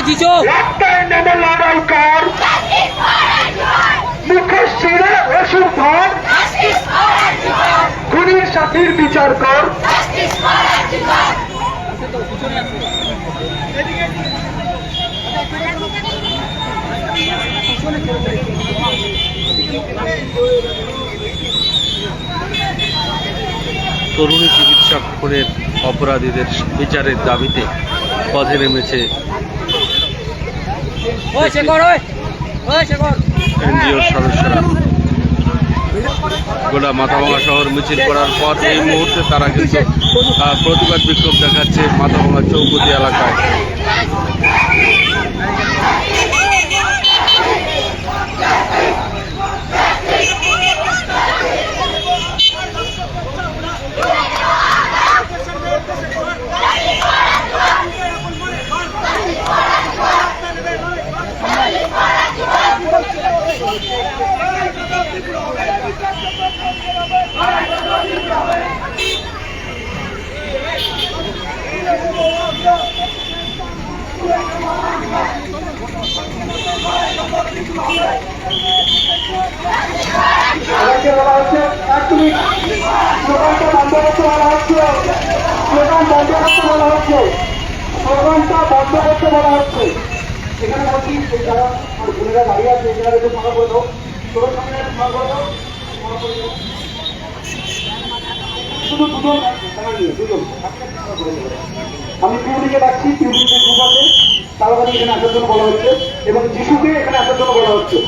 রাস্তায় নেমে লড়াই কর, মুখে শিরে ওষুধ ধর, খুনির সাথীর বিচার কর। তরুণী চিকিৎসক খুনের অপরাধীদের বিচারের দাবিতে পথে নেমেছে এনজিওর সদস্যরা। গোটা মাথাভাঙা শহর মিছিল করার পর এই মুহূর্তে তারা কিন্তু প্রতিবাদ বিক্ষোভ দেখাচ্ছে মাথাভাঙা চৌপতি এলাকায়। এখানে বলছি যারা বোনেরা দাঁড়িয়ে আছে এখানে একটু ফাঁকা করে দাও, তোর সামনে ফাঁকা করে দাও, শুধু দুজন আমি পিউরিকে ডাকছি, পিউরিকে গ্রুপ আছে তাড়াতাড়ি এখানে আসার জন্য বলা হচ্ছে এবং যিশুকে এখানে আসার জন্য বলা হচ্ছে।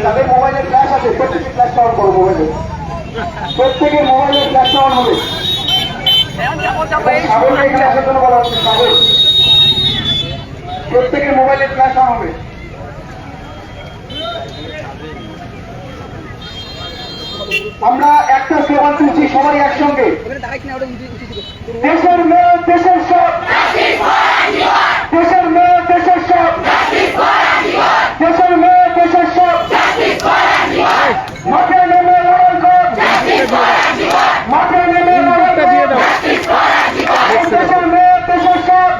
যাদের মোবাইলে ফ্ল্যাশ আছে প্রত্যেকে ফ্ল্যাশ অন করো, মোবাইলে প্রত্যেকের মোবাইলে ফ্ল্যাশ অন হবে। সাগরকে এখানে আসার জন্য বলা হচ্ছে, সাগর প্রত্যেকের মোবাইলে ফ্ল্যাশ অন হবে। আমরা একটা স্লোগান তুলছি সবাই একসঙ্গে, দেশের মেয়ে দেশের সব, দেশের মেয়ে দেশের সব, দেশের মেয়ে দেশের সব, মাঠে নেমে লড়াই কর, মাঠে নেমে লড়াই কর, দেশের মেয়ে দেশের সব,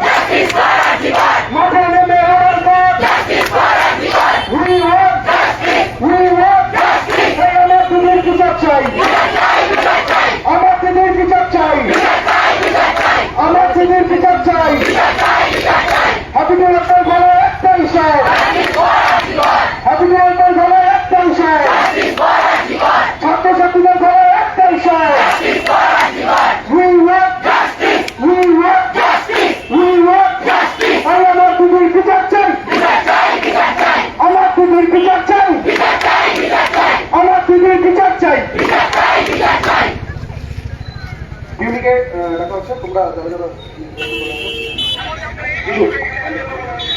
মাঠে নেমে লড়াই কর। We want justice, we want justice, আমার দিদির বিচার চাই, আমার দিদির বিচার চাই, আমার দিদির বিচার চাই। হাবিবুল আক্তার বলে একটাই সাহেব, হাবিবুল আক্তার বলে একটাই সাহেব, ছাত্রছাত্রীদের বলে একটাই সাহেব। We want justice, we want justice, we want justice, আমি আমার দিদির বিচার চাই, আমার দিদির বিচার চাই, আমার দিদির বিচার চাই। দিদিকে দেখা হচ্ছে, তোমরা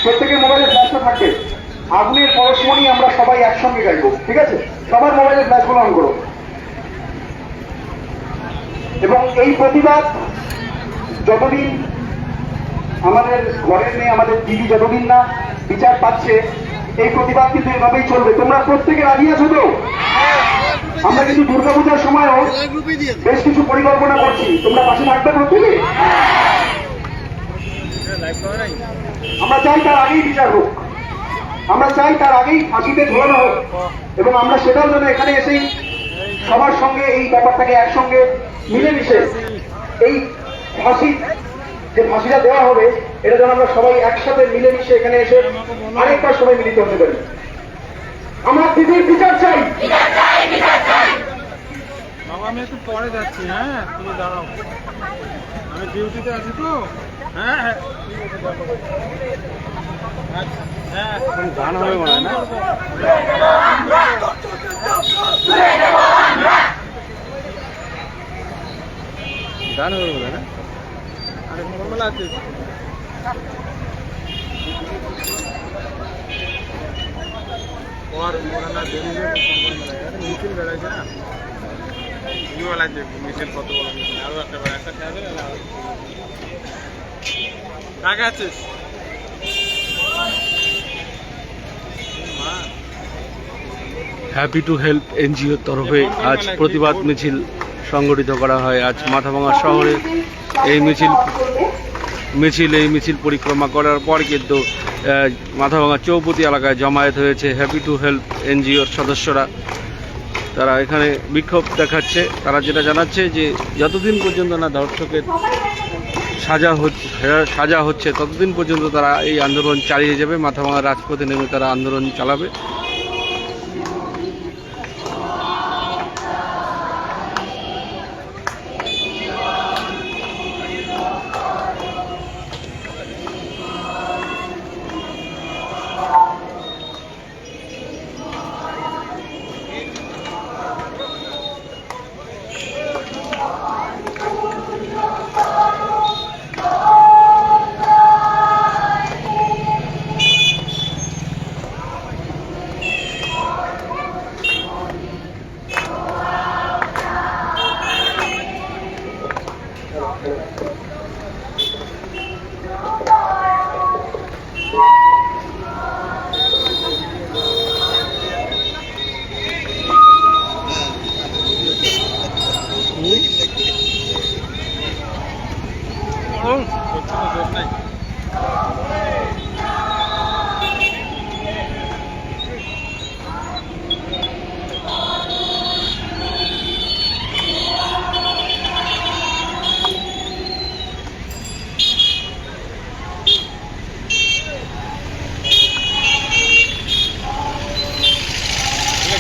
প্রত্যেকের মোবাইলে ফ্ল্যাশটা থাকবে। আগুনের পরশমণি আমরা সবাই একসঙ্গে গাইবো, ঠিক আছে? সবার মোবাইলে ফ্ল্যাশগুলো অন করো। এবং এই প্রতিবাদ যতদিন আমাদের ঘরের মেয়ে আমাদের দিদি যতদিন না বিচার পাচ্ছে, এই প্রতিবাদ কিন্তু এভাবেই চলবে। তোমরা প্রত্যেকে রাজি আছো তো? আমরা কিন্তু দুর্গাপূজার সময়ও বেশ কিছু পরিকল্পনা করছি, তোমরা পাশে থাকবে প্রত্যেকে। আমরা চাই তার আগেই বিচার হোক, আমরা চাই তার আগেই ফাঁসিতে ঝোলানো হোক, এবং আমরা সেটাও যেন এখানে এসেই সবার সঙ্গে এই ব্যাপারটাকে একসঙ্গে মিলেমিশে এই ফাঁসি যে ফাঁসিটা দেওয়া হবে এটা যেন আমরা সবাই একসাথে মিলেমিশে এখানে এসে আরেকবার সবাই মিলিত হতে পারি। আমার দিদির বিচার চাই। বাবা আমি একটু পরে যাচ্ছি, হ্যাঁ তুমি দাঁড়াও, আমি ডিউটিতে আছি তো। হ্যাঁ হ্যাঁ হ্যাঁ গান হবে মনে হয় না? গান হবে মনে হয় না? আরে ফর্মুলা আছে। और मोराना देरी में मिছিল বেড়াইছে না, ইউলা যে মিছিল কত বড় মিছিল, আরো একটা বড় একটা খেয়াল না। কাকে আছিস? হ্যাপি টু হেল্প এনজিওর তরফে আজ প্রতিবাদ মিছিল সংগঠিত করা হয়। আজ মাথাভাঙা শহরে এই মিছিল পরিক্রমা করার পর কিন্তু মাথাভাঙা চৌপতি এলাকায় জমায়েত হয়েছে হ্যাপি টু হেল্প এনজিওর সদস্যরা। তারা এখানে বিক্ষোভ দেখাচ্ছে। তারা যেটা জানাচ্ছে যে যতদিন পর্যন্ত না ধর্ষকের সাজা হচ্ছে ততদিন পর্যন্ত তারা এই আন্দোলন চালিয়ে যাবে। মাথাভাঙা রাজপথে নেমে তারা আন্দোলন চালাবে।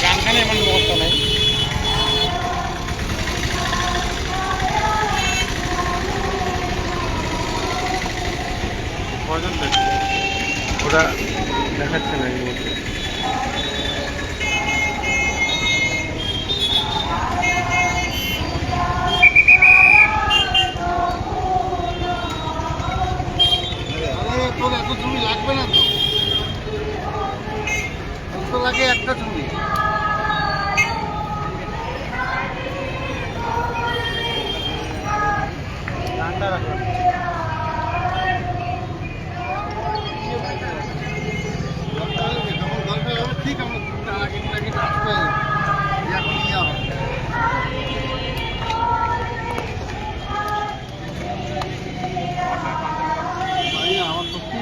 গানখানে এমন ব্যবস্থা নাই। কজন দেখছে ওরা দেখাচ্ছে না এই মুহূর্তে। তোর এত জমি লাগবে না তো লাগে একটা জমি। গানটা রাখলাম যখন দরকার হবে ঠিক আমরা তার আগে আসবে এখন ইয়ে হবে। আমার সত্যি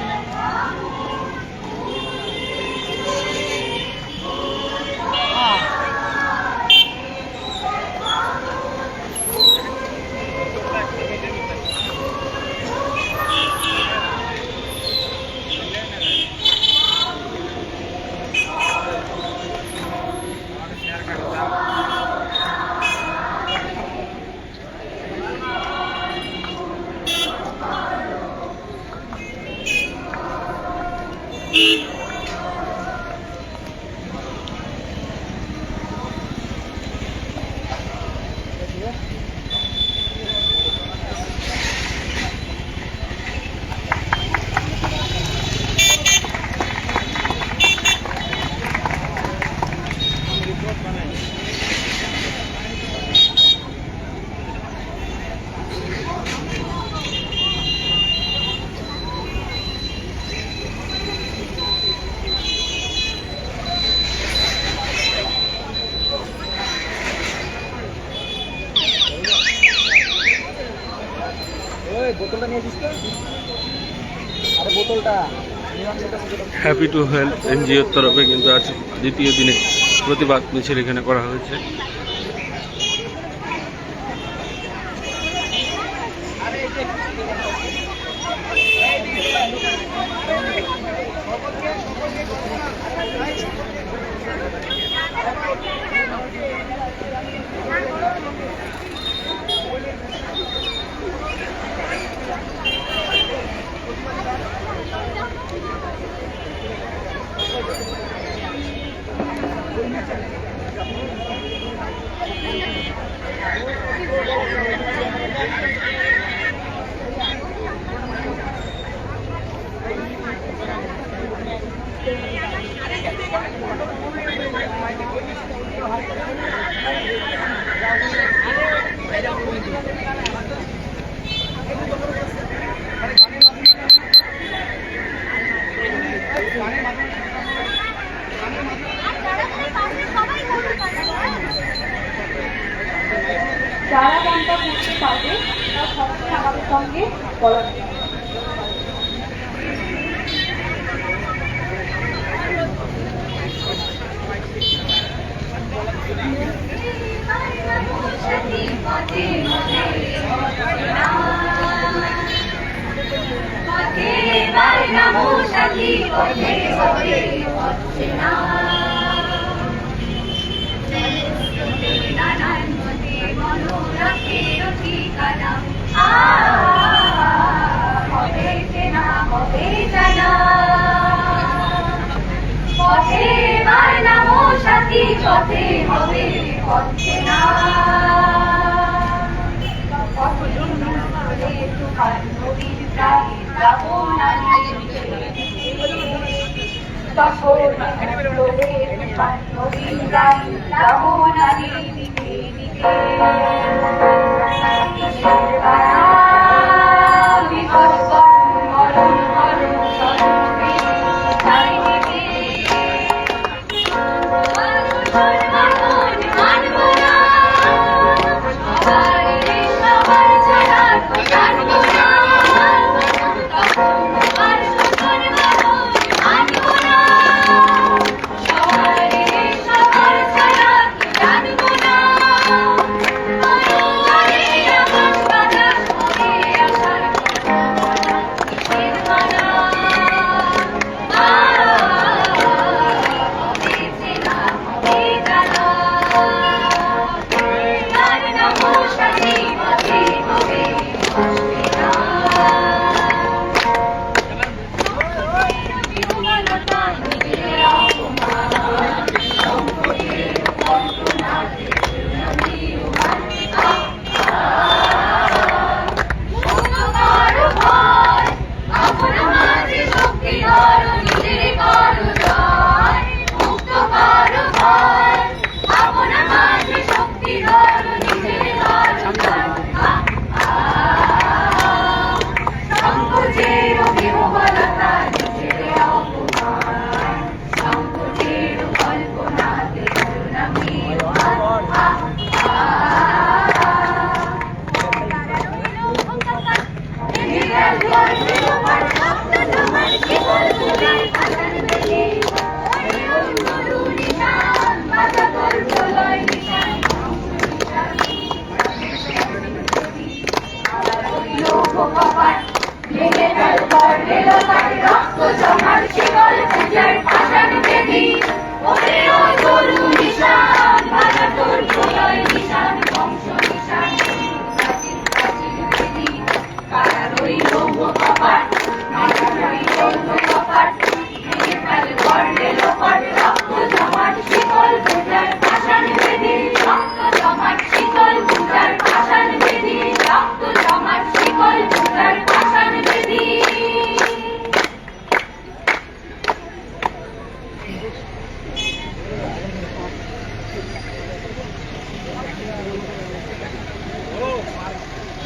হ্যাপি টু হেল্প এনজিওর তরফে কিন্তু আজ দ্বিতীয় দিনে প্রতিবাদ মিছিল এখানে করা হয়েছে। যারা গানটা করতে পারবে তারা সবাই আমাদের সঙ্গে বলা যায়। পথে হবে পথে না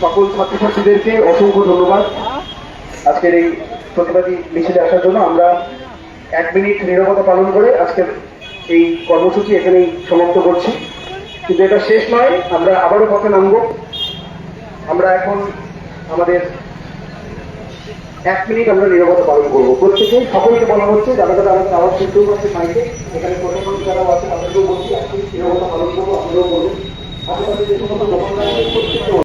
সকল ছাত্রছাত্রীদেরকে অসংখ্য ধন্যবাদ আজকের এই প্রতিবাদী মিছিলে আসার জন্য। আমরা 1 মিনিট নীরবতা পালন করে আজকের এই কর্মসূচি এখানেই সমাপ্ত করছি, কিন্তু এটা শেষ নয়, আমরা আবারও পথে নামবো। আমরা এখন আমাদের 1 মিনিট আমরা নীরবতা পালন করবো। প্রত্যেকেই সকলকে বলা হচ্ছে, যারা যারা আমাদের আওয়াজ শুনতেও পাচ্ছে মাইকে, এখানে প্রশাসন যারাও আছে তাদেরকেও বলছি 1 মিনিট নীরবতা পালন করবো। আপনারাও বলুন, আশেপাশে যে সমস্ত দোকানদার